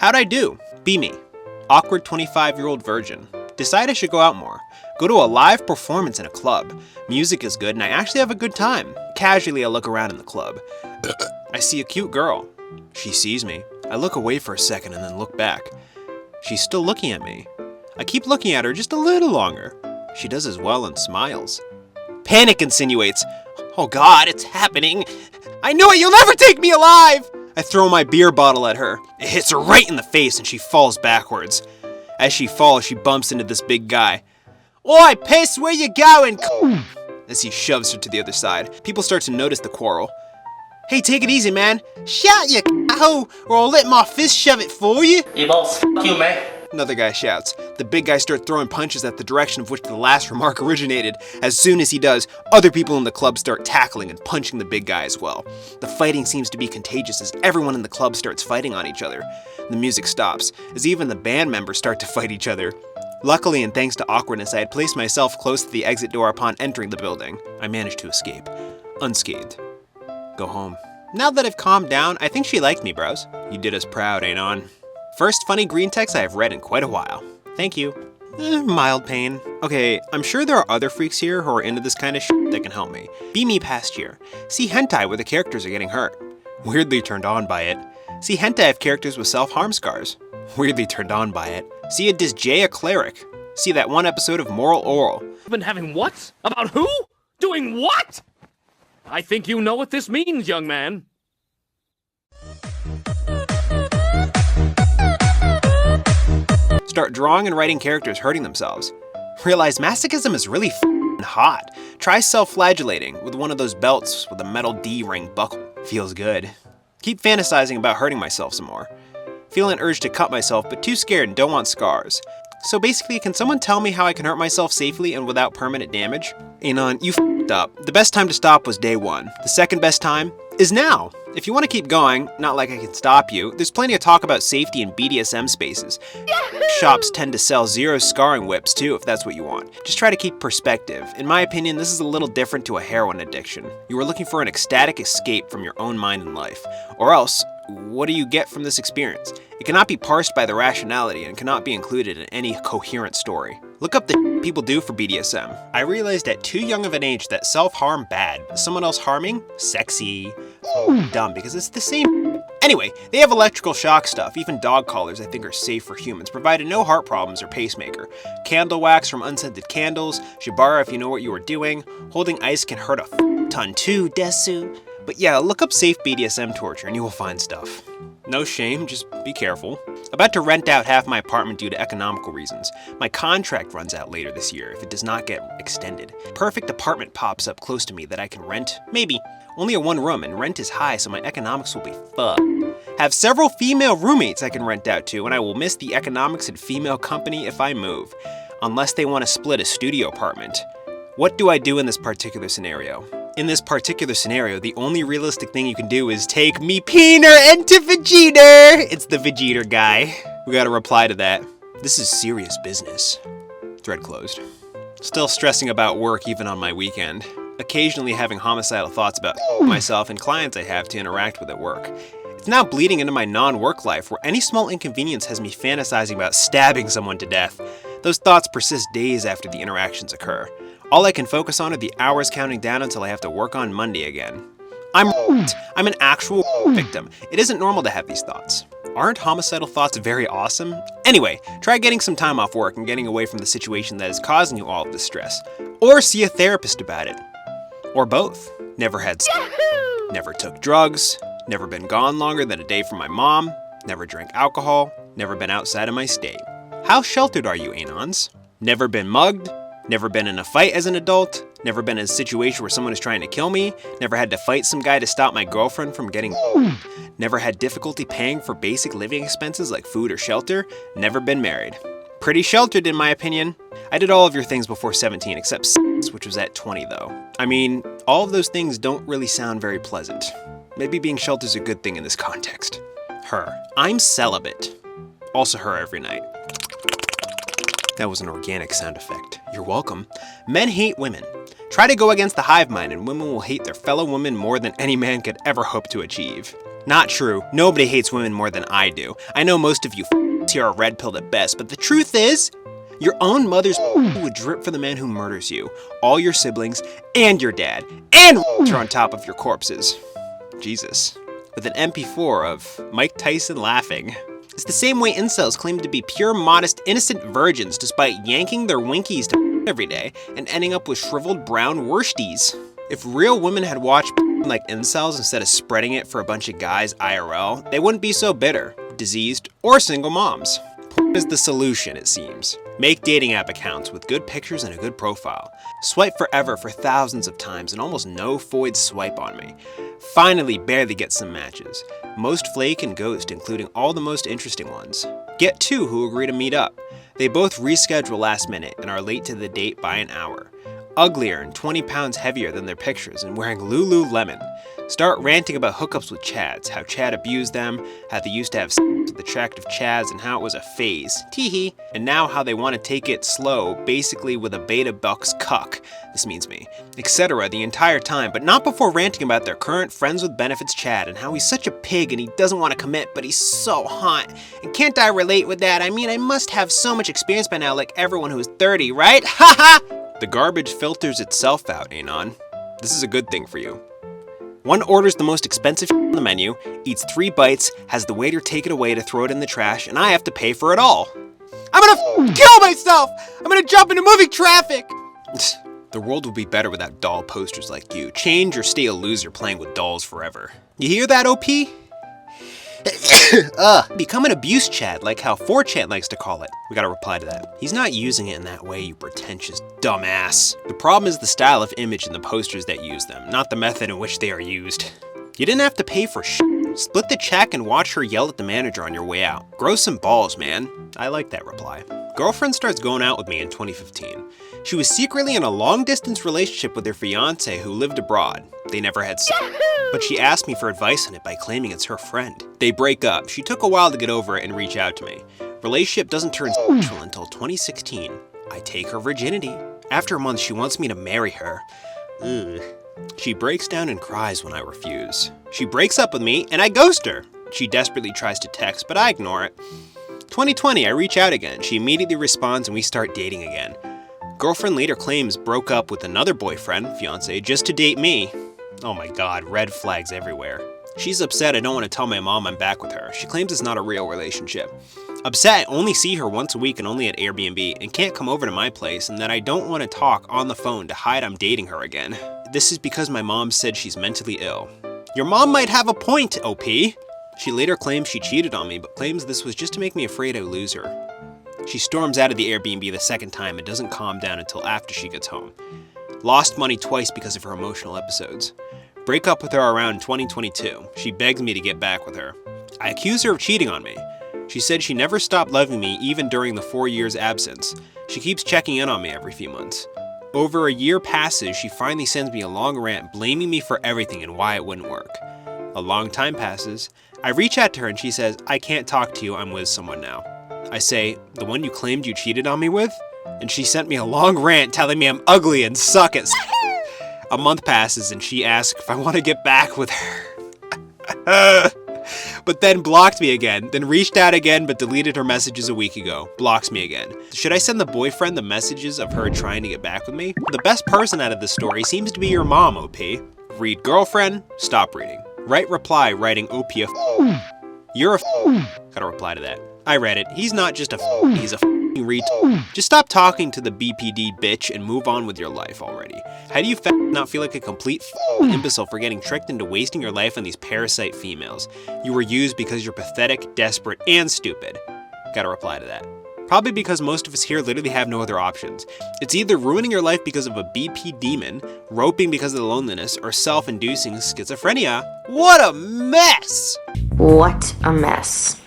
How'd I do? Be me. Awkward 25-year-old virgin. Decide I should go out more. Go to a live performance in a club. Music is good and I actually have a good time. Casually, I look around in the club. I see a cute girl. She sees me. I look away for a second and then look back. She's still looking at me. I keep looking at her just a little longer. She does as well and smiles. Panic insinuates. Oh God, it's happening. I knew it, you'll never take me alive! I throw my beer bottle at her. It hits her right in the face and she falls backwards. As she falls, she bumps into this big guy. Oi, piss, where you going? As he shoves her to the other side. People start to notice the quarrel. Hey, take it easy, man. Shout, you hoe, or I'll let my fist shove it for you. You both, f*** you, man. Another guy shouts. The big guy starts throwing punches at the direction of which the last remark originated. As soon as he does, other people in the club start tackling and punching the big guy as well. The fighting seems to be contagious as everyone in the club starts fighting on each other. The music stops, as even the band members start to fight each other. Luckily, and thanks to awkwardness, I had placed myself close to the exit door upon entering the building. I managed to escape, unscathed. Go home. Now that I've calmed down, I think she liked me, bros. You did us proud, Anon. First funny green text I have read in quite a while. Thank you. Mild pain. Okay, I'm sure there are other freaks here who are into this kind of shit that can help me. Be me past year. See hentai where the characters are getting hurt. Weirdly turned on by it. See hentai of characters with self-harm scars. Weirdly turned on by it. See a disjaya cleric. See that one episode of Moral Oral. Been having what? About who? Doing what? I think you know what this means, young man. Start drawing and writing characters hurting themselves. Realize masochism is really f***ing hot. Try self-flagellating with one of those belts with a metal D-ring buckle. Feels good. Keep fantasizing about hurting myself some more. Feel an urge to cut myself, but too scared and don't want scars. So basically, can someone tell me how I can hurt myself safely and without permanent damage? Anon, you f***ed up. The best time to stop was day one. The second best time is now. If you want to keep going, not like I can stop you, there's plenty of talk about safety in BDSM spaces. Shops tend to sell zero scarring whips too, if that's what you want. Just try to keep perspective. In my opinion, this is a little different to a heroin addiction. You are looking for an ecstatic escape from your own mind and life. Or else, what do you get from this experience? It cannot be parsed by the rationality and cannot be included in any coherent story. Look up the people do for BDSM. I realized at too young of an age that self-harm bad, but someone else harming, sexy. Dumb because it's the same. Anyway, they have electrical shock stuff. Even dog collars I think are safe for humans, provided no heart problems or pacemaker. Candle wax from unscented candles. Shibara if you know what you are doing. Holding ice can hurt a ton too, Desu. But yeah, look up safe BDSM torture and you will find stuff. No shame, just be careful. About to rent out half my apartment due to economical reasons. My contract runs out later this year if it does not get extended. Perfect apartment pops up close to me that I can rent, maybe. Only a one room and rent is high so my economics will be fucked. Have several female roommates I can rent out to and I will miss the economics and female company if I move. Unless they want to split a studio apartment. What do I do in this particular scenario? In this particular scenario, the only realistic thing you can do is take me Peener into Vegeta! It's the Vegeta guy. We gotta reply to that. This is serious business. Thread closed. Still stressing about work even on my weekend. Occasionally having homicidal thoughts about myself and clients I have to interact with at work. It's now bleeding into my non-work life where any small inconvenience has me fantasizing about stabbing someone to death. Those thoughts persist days after the interactions occur. All I can focus on are the hours counting down until I have to work on Monday again. I'm an actual victim. It isn't normal to have these thoughts. Aren't homicidal thoughts very awesome? Anyway, try getting some time off work and getting away from the situation that is causing you all of this stress. Or see a therapist about it. Or both. Never had sex, never took drugs, never been gone longer than a day from my mom, never drank alcohol, never been outside of my state. How sheltered are you, Anons? Never been mugged? Never been in a fight as an adult, never been in a situation where someone is trying to kill me, never had to fight some guy to stop my girlfriend from getting never had difficulty paying for basic living expenses like food or shelter, never been married. Pretty sheltered in my opinion. I did all of your things before 17 except sex, which was at 20 though. I mean, all of those things don't really sound very pleasant. Maybe being sheltered is a good thing in this context. Her. I'm celibate. Also her every night. That was an organic sound effect. You're welcome. Men hate women. Try to go against the hive mind and women will hate their fellow women more than any man could ever hope to achieve. Not true. Nobody hates women more than I do. I know most of you here are red-pilled at best, but the truth is, your own mother's would drip for the man who murders you, all your siblings, and your dad, and are on top of your corpses. Jesus. With an MP4 of Mike Tyson laughing. It's the same way incels claim to be pure, modest, innocent virgins despite yanking their winkies to every day and ending up with shriveled brown worsties. If real women had watched like incels instead of spreading it for a bunch of guys IRL, they wouldn't be so bitter, diseased, or single moms. Porn is the solution, it seems. Make dating app accounts with good pictures and a good profile. Swipe forever for thousands of times and almost no void swipe on me. Finally barely get some matches. Most flake and ghost, including all the most interesting ones. Get two who agree to meet up. They both reschedule last minute and are late to the date by an hour. Uglier and 20 pounds heavier than their pictures and wearing Lululemon. Start ranting about hookups with Chads, how Chad abused them, how they used to have sex with attractive Chads and how it was a phase, teehee, and now how they want to take it slow, basically with a beta buck's cuck, this means me, etc. the entire time, but not before ranting about their current friends with benefits Chad and how he's such a pig and he doesn't want to commit, but he's so hot. And can't I relate with that? I mean, I must have so much experience by now like everyone who's 30, right? Haha! The garbage filters itself out, Anon. This is a good thing for you. One orders the most expensive on the menu, eats 3 bites, has the waiter take it away to throw it in the trash, and I have to pay for it all. I'm gonna kill myself! I'm gonna jump into moving traffic! The world would be better without doll posters like you. Change or stay a loser playing with dolls forever. You hear that, OP? Become an abuse Chad, like how 4Chan likes to call it. We gotta reply to that. He's not using it in that way, you pretentious dumbass. The problem is the style of image in the posters that use them, not the method in which they are used. You didn't have to pay for Split the check and watch her yell at the manager on your way out. Grow some balls, man. I like that reply. Girlfriend starts going out with me in 2015. She was secretly in a long-distance relationship with her fiance who lived abroad. They never had sex, but she asked me for advice on it by claiming it's her friend. They break up. She took a while to get over it and reach out to me. Relationship doesn't turn sexual until 2016. I take her virginity. After a month, she wants me to marry her. Ugh. She breaks down and cries when I refuse. She breaks up with me and I ghost her. She desperately tries to text, but I ignore it. 2020, I reach out again. She immediately responds and we start dating again. Girlfriend later claims broke up with another boyfriend, fiance, just to date me. Oh my god, red flags everywhere. She's upset I don't want to tell my mom I'm back with her. She claims it's not a real relationship. Upset I only see her once a week and only at Airbnb and can't come over to my place and that I don't want to talk on the phone to hide I'm dating her again. This is because my mom said she's mentally ill. Your mom might have a point, OP. She later claims she cheated on me but claims this was just to make me afraid I'd lose her. She storms out of the Airbnb the second time and doesn't calm down until after she gets home. Lost money twice because of her emotional episodes. Break up with her around 2022. She begs me to get back with her. I accuse her of cheating on me. She said she never stopped loving me even during the 4 years absence. She keeps checking in on me every few months. Over a year passes, she finally sends me a long rant blaming me for everything and why it wouldn't work. A long time passes. I reach out to her and she says, I can't talk to you, I'm with someone now. I say, the one you claimed you cheated on me with? And she sent me a long rant telling me I'm ugly and suck at A month passes and she asks if I want to get back with her. But then blocked me again, then reached out again but deleted her messages a week ago. Blocks me again. Should I send the boyfriend the messages of her trying to get back with me? The best person out of this story seems to be your mom, OP. Read girlfriend, stop reading. Write reply writing OP a You're a Gotta reply to that. I read it. He's not just a he's a Just stop talking to the BPD bitch and move on with your life already. How do you not feel like a complete imbecile for getting tricked into wasting your life on these parasite females? You were used because you're pathetic, desperate, and stupid. Gotta reply to that. Probably because most of us here literally have no other options. It's either ruining your life because of a BP demon, roping because of the loneliness, or self-inducing schizophrenia. What a mess! What a mess.